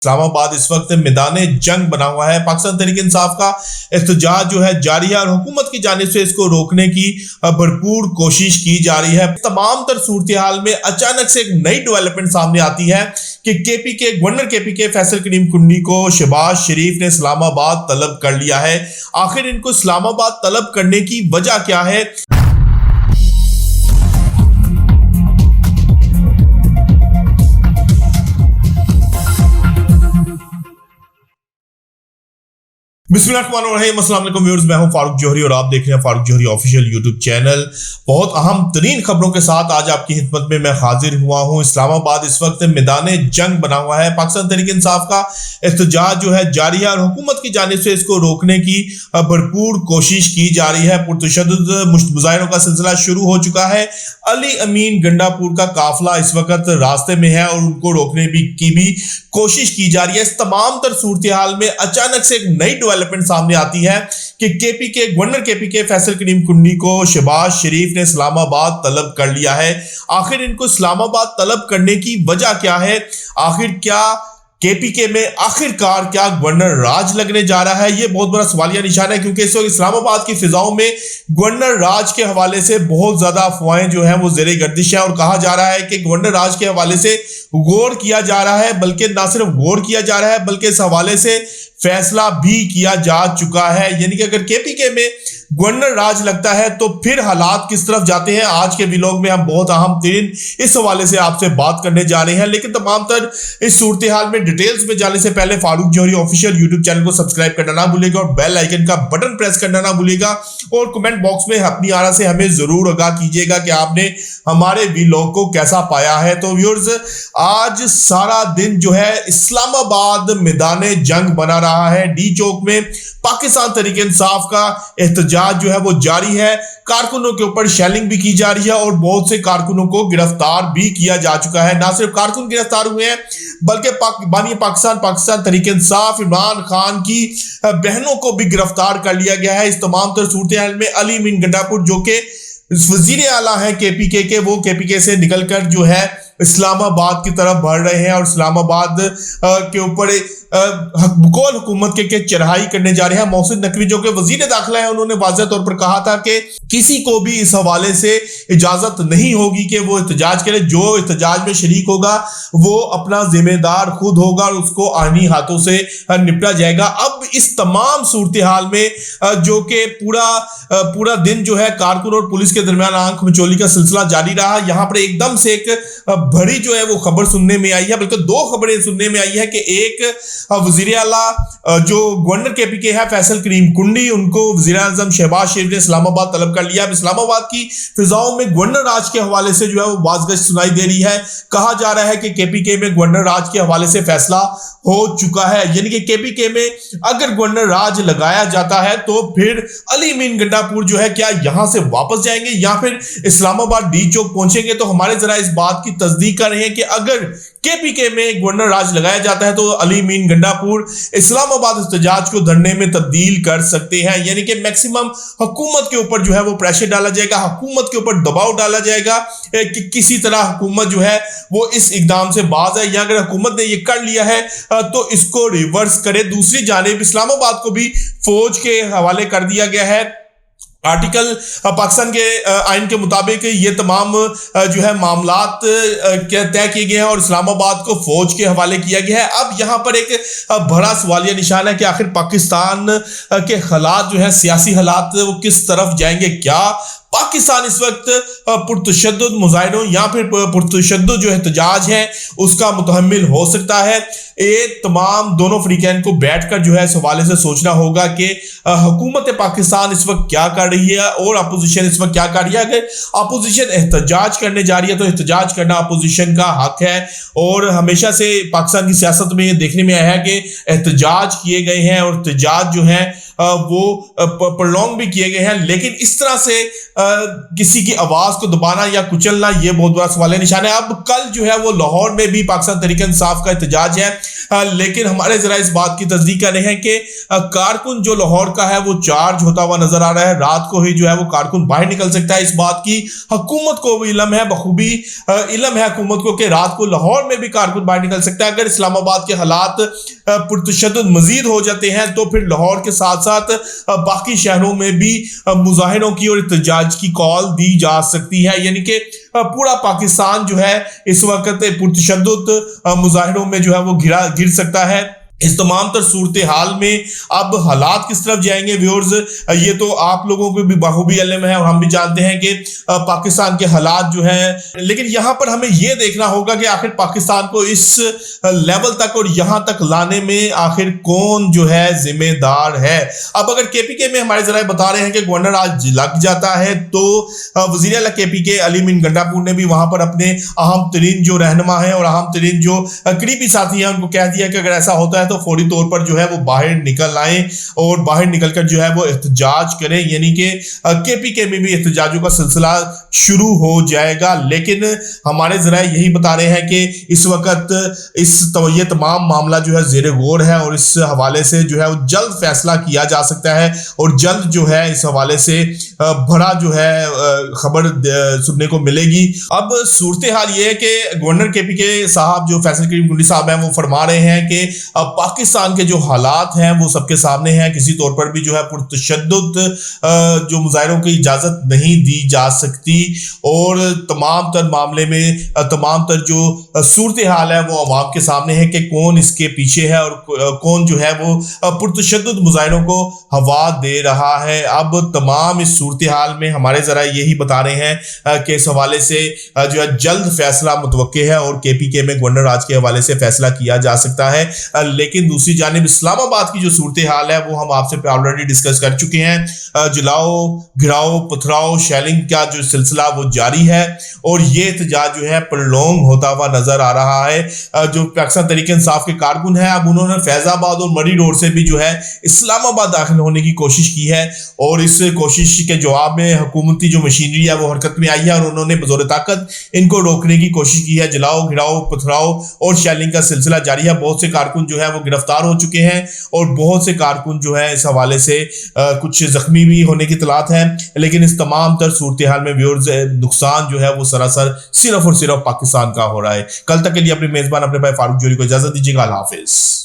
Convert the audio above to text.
इस्लामाबाद इस वक्त मैदाने जंग बना हुआ है। पाकिस्तान तहरीक इंसाफ का एहतजाज जो है जारी है और हुकूमत की जानिब से इसको रोकने की भरपूर कोशिश की जा रही है। तमाम तर सूरत हाल में अचानक से एक नई डेवलपमेंट सामने आती है कि केपीके गवर्नर केपीके फैसल करीम कुंडी को शहबाज शरीफ ने इस्लामाबाद तलब कर लिया है। आखिर इनको इस्लामाबाद तलब करने की वजह क्या है? बिस्मिल्लाहिर्रहमानिर्रहीम, अस्सलाम वालेकुम व्यूअर्स, मैं हूं फारूक जौहरी और आप देख रहे हैं फारूक जौहरी ऑफिशियल यूट्यूब चैनल। बहुत अहम तरीन खबरों के साथ आज आपकी खिदमत में मैं हाजिर हुआ हूं। इस्लामाबाद इस वक्त मैदाने जंग बना हुआ है। पाकिस्तान तहरीक इंसाफ का एहतजाज जो है जारी है और हुकूमत की जानिब से इसको रोकने की भरपूर कोशिश की जा रही है। पुरतशद्दुद मुजाहिरों का सिलसिला शुरू हो चुका है। अली अमीन गंडापुर का काफिला इस वक्त रास्ते में है और उनको रोकने की भी कोशिश की जा रही है। इस तमाम तर सूरत हाल में अचानक से एक नई डेवलपमेंट सामने आती है कि केपीके गवर्नर केपीके फैसल करीम कुंडी को शहबाज शरीफ ने इस्लामाबाद तलब कर लिया है। आखिर इनको इस्लामाबाद तलब करने की वजह क्या है? आखिर क्या केपीके में आखिरकार क्या गवर्नर राज लगने जा रहा है? यह बहुत बड़ा सवालिया निशान है, क्योंकि इस वक्त इस्लामाबाद की फिजाओं में गवर्नर राज के हवाले से बहुत ज्यादा अफवाहें जो हैं वो ज़ेरे गर्दिश है और कहा जा रहा है कि गवर्नर राज के हवाले से गौर किया जा रहा है। बल्कि ना सिर्फ गौर किया जा रहा है बल्कि इस हवाले से फैसला भी किया जा चुका है। यानी कि अगर केपीके में गवर्नर राज लगता है तो फिर हालात किस तरफ जाते हैं, आज के व्लॉग में हम बहुत अहम तरीन इस हवाले से आपसे बात करने जा रहे हैं। लेकिन तमाम तर इस सूरत हाल में डिटेल्स में जाने से पहले फारूक जौहरी ऑफिशियल यूट्यूब चैनल को सब्सक्राइब करना ना भूलिएगा और बेल आइकन का बटन प्रेस करना ना भूलिएगा और कमेंट बॉक्स में अपनी आरा से हमें जरूर आगाह कीजिएगा कि आपने हमारे व्लॉग को कैसा पाया है। तो व्यूअर्स, आज सारा दिन जो है इस्लामाबाद मैदाने जंग बना रहा है। डी चौक में पाकिस्तान तहरीक इंसाफ का एहतजाज जो है वो जारी है। कारकुनों के ऊपर शेलिंग भी की जा रही है और बहुत से कारकुनों को गिरफ्तार भी किया जा चुका है। ना सिर्फ कारकुन गिरफ्तार हुए हैं बल्कि बानी पाकिस्तान तहरीक इंसाफ इमरान खान की बहनों को भी गिरफ्तार कर लिया गया है। इस तमाम तर सूरत हाल में अली अमीन गंडापुर जो कि वजीर आला है केपीके के, वो केपीके से निकलकर जो है इस्लामाबाद की तरफ बढ़ रहे हैं और इस्लामाबाद के ऊपर बकौल हुकूमत के चढ़ाई करने जा रहे हैं। मोहसिन नकवी जो कि वजीर दाखिला है, उन्होंने वाज़ेह तौर पर कहा था कि किसी को भी इस हवाले से इजाजत नहीं होगी कि वो एहतजाज करे। जो एहतजाज में शरीक होगा वो अपना जिम्मेदार खुद होगा और उसको आईनी हाथों से निपटा जाएगा। अब इस तमाम सूरत हाल में जो कि पूरा दिन जो है कारकुन और पुलिस के दरमियान आंख मिचौली का सिलसिला जारी रहा। यहाँ पर एकदम से एक बड़ी जो है वो खबर सुनने में आई है, बल्कि दो खबरें सुनने में आई है कि एक वजीर आला जो गवर्नर केपीके है फैसल करीम कुंडी, उनको वजीर आज़म शहबाज शरीफ ने इस्लामाबाद तलब कर लिया। इस्लामाबाद की फिजाओं में गवर्नर राज के हवाले से जो है वो बाज़गश्त सुनाई दे रही है। कहा जा रहा है कि केपीके में गवर्नर राज के हवाले से फैसला हो चुका है। यानी कि केपीके में अगर गवर्नर राज लगाया जाता है तो फिर अली अमीन गंडापुर जो है क्या यहां से वापस जाएंगे या फिर इस्लामाबाद डी चौक पहुंचेंगे? तो हमारे जरा इस बात की तस्दीक कर रहे हैं कि अगर केपीके में गवर्नर राज लगाया जाता है तो अली अमीन गंडापुर इस्लामाबाद एहतजाज को धरने में तब्दील कर सकते हैं। यानी कि मैक्सिमम हुकूमत के ऊपर जो है वो प्रेशर डाला जाएगा, हुकूमत के ऊपर दबाव डाला जाएगा कि किसी तरह हुकूमत जो है वो इस इकदाम से बाज है, या अगर हुकूमत ने ये कर लिया है तो इसको रिवर्स करे। दूसरी जानिब इस्लामाबाद को भी फौज के हवाले कर दिया गया है। आर्टिकल पाकिस्तान के आइन के मुताबिक ये तमाम जो है मामलात तय किए गए हैं और इस्लामाबाद को फौज के हवाले किया गया है। अब यहाँ पर एक बड़ा सवालिया निशान है कि आखिर पाकिस्तान के हालात जो है सियासी हालात वो किस तरफ जाएंगे? क्या पाकिस्तान इस वक्त पुरतशद्दुद मुजाहिरों या फिर पुरतशद्दुद जो एहतजाज है उसका मुतहम्मिल हो सकता है? एक तमाम दोनों फ्रीकैन को बैठकर जो है इस हवाले से सोचना होगा कि हुकूमत पाकिस्तान इस वक्त क्या कर रही है और अपोजिशन इस वक्त क्या कर रही है। अगर अपोजिशन एहतजाज करने जा रही है तो एहतजाज करना अपोजिशन का हक है और हमेशा से पाकिस्तान की सियासत में ये देखने में आया है कि एहतजाज किए गए हैं और एहतजाज जो है वो प्रलॉन्ग भी किए गए हैं। लेकिन इस तरह से किसी की आवाज को दबाना या कुचलना, ये बहुत बड़ा सवाल निशान है। अब कल जो है वो लाहौर में भी पाकिस्तान तहरीक इंसाफ का एहतजाज है, लेकिन हमारे जरा इस बात की तस्दीक कर रहे हैं कि कारकुन जो लाहौर का है वो चार्ज होता हुआ नजर आ रहा है। रात को ही जो है वो कारकुन बाहर निकल सकता है। इस बात की हुकूमत को भी इल्म है, बखूबी इल्म है हुकूमत को कि रात को लाहौर में भी कारकुन बाहर निकल सकता है। अगर इस्लामाबाद के हालात पुरतशद्दुद मजीद हो जाते हैं तो फिर लाहौर के साथ साथ बाकी शहरों में भी मुजाहिरों की और एहतजाज की कॉल दी जा सकती है। यानी कि पूरा पाकिस्तान जो है इस वक्त पुरतशद्दुद मुजाहिरों में जो है वो गिर सकता है। इस तमाम तर सूरत हाल में अब हालात किस तरफ जाएंगे व्यूअर्स, ये तो आप लोगों को भी बखूबी इल्म है और हम भी जानते हैं कि पाकिस्तान के हालात जो हैं, लेकिन यहां पर हमें यह देखना होगा कि आखिर पाकिस्तान को इस लेवल तक और यहां तक लाने में आखिर कौन जो है जिम्मेदार है। अब अगर केपीके में हमारे जरा बता रहे हैं कि गवर्नर आज लग जाता है, तो वजीर आला केपीके अली मीन गंडापुर ने भी वहां पर अपने अहम तरीन जो रहनुमा है और अहम तरीन जो करीबी साथी हैं उनको कह दिया कि अगर ऐसा होता है तो फौरी तौर पर जो है वो बाहर निकल आए और बाहर निकलकर जो है वो एहतजाज करें। यानी कि केपीके में भी एहतजाजों का सिलसिला शुरू हो जाएगा। लेकिन हमारे जरा यही बता रहे हैं कि इस वक्त ये तमाम मामला जो है जेर गौर है और इस हवाले से जो है वो जल्द फैसला किया जा सकता है और जल्द जो है इस हवाले से बड़ा जो है खबर सुनने को मिलेगी। अब सूरत हाल ये है कि गवर्नर केपीके साहब जो फैसल करीम गुंडी साहब हैं वो फरमा रहे हैं कि पाकिस्तान के जो हालात हैं वो सबके सामने हैं, किसी तौर पर भी जो है पुरतशद्दुद जो मुजाहिरों की इजाजत नहीं दी जा सकती और तमाम तर मामले में तमाम तर जो सूरत हाल है वो अवाम के सामने है कि कौन इसके पीछे है और कौन जो है वो पुरतशद्दुद मुजाहिरों को हवा दे रहा है। अब तमाम इस सूरत हाल में हमारे जरा यही बता रहे हैं कि इस हवाले से जो है जल्द फैसला मुतवक्के है और केपीके में गवर्नर राज के हवाले से फैसला किया जा सकता है। लेकिन दूसरी जानिब इस्लामाबाद की जो सूरत हाल है वो हम आपसे ऑलरेडी डिस्कस कर चुके हैं। जलाओ, घिराओ, पथराओ, शेलिंग का जो सिलसिला वो जारी है और ये एहतजाज जो है प्रलोंग होता हुआ नजर आ रहा है। जो पाकिस्तान तहरीक इंसाफ के कारकुन है अब उन्होंने फैजाबाद और मरी रोड से भी जो है इस्लामाबाद दाखिल होने की कोशिश की है और इस कोशिश के जवाब में हुकूमती जो मशीनरी है वो हरकत में आई है और उन्होंने बजोर ताकत इनको रोकने की कोशिश की है। जलाओ, घिराओ, पथराओ और शेलिंग का सिलसिला जारी है। बहुत से कारकुन जो है वो गिरफ्तार हो चुके हैं और बहुत से कारकुन जो है इस हवाले से कुछ जख्मी भी होने की इत्तलात है। लेकिन इस तमाम तर सूरत हाल में व्यूअर्स नुकसान जो है वो सरासर सिर्फ और सिर्फ पाकिस्तान का हो रहा है। कल तक के लिए अपने मेजबान अपने भाई फारूक जोहरी को इजाजत दीजिएगा। अल्लाह हाफिज।